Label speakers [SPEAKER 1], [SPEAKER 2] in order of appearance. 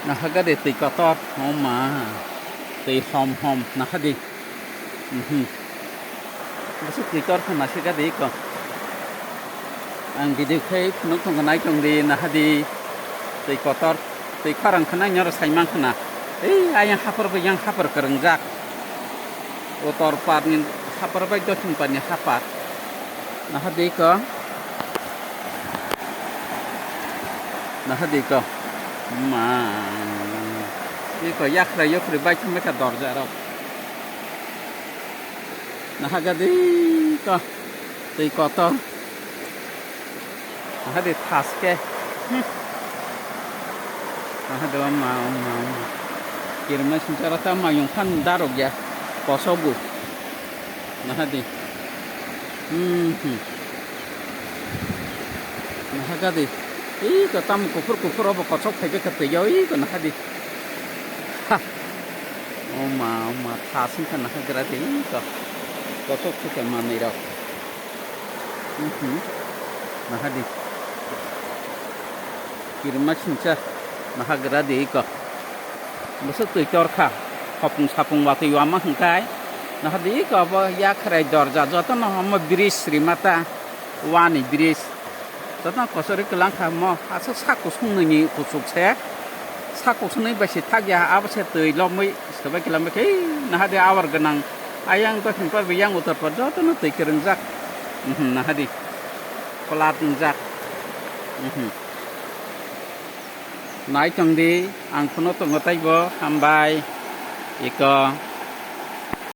[SPEAKER 1] Nah haga de tui kotor ma tui hom nah hadi masuk tui kotor kana sih de ko ang video kai phunuk thong kanai tong di nah hadi tui kotor tui kharang khana nyor saimang khana ayang hapar ba yang hapar kerengjak otor parnin hapar ba dotin pani hapar nah hadi ko ma ini ko yak ra yok ri bai thme ka dorja ro nah haga di ko tui kotor nah hadi thaske nah hadi ma kirma sincara ta ma yung khan darok ya posobu nah hadi nah haga di ko tam kufur obo kocok phaibe ka tei yoi ko nah hadi ma thasin kan nah hagra di ko kocok ke mani ro nah hadi kirma sinca nah hagra di ko masuk tui kor kha khopung sapung wa tu yama hngkai nah hadi ko bo ya khrai dorja joto no ma bridge rimata wani bridge joto kosori kelang kha mo asa saku sungni kusuk se saku sungni basi thagya abase tui lomui sebai kilometer ke nah hadi awar ganang ayang to himpar yang utar par joto no tui kerengjak nah hadi pelat njak nai tong di ang phuno tong tai bo hambai iko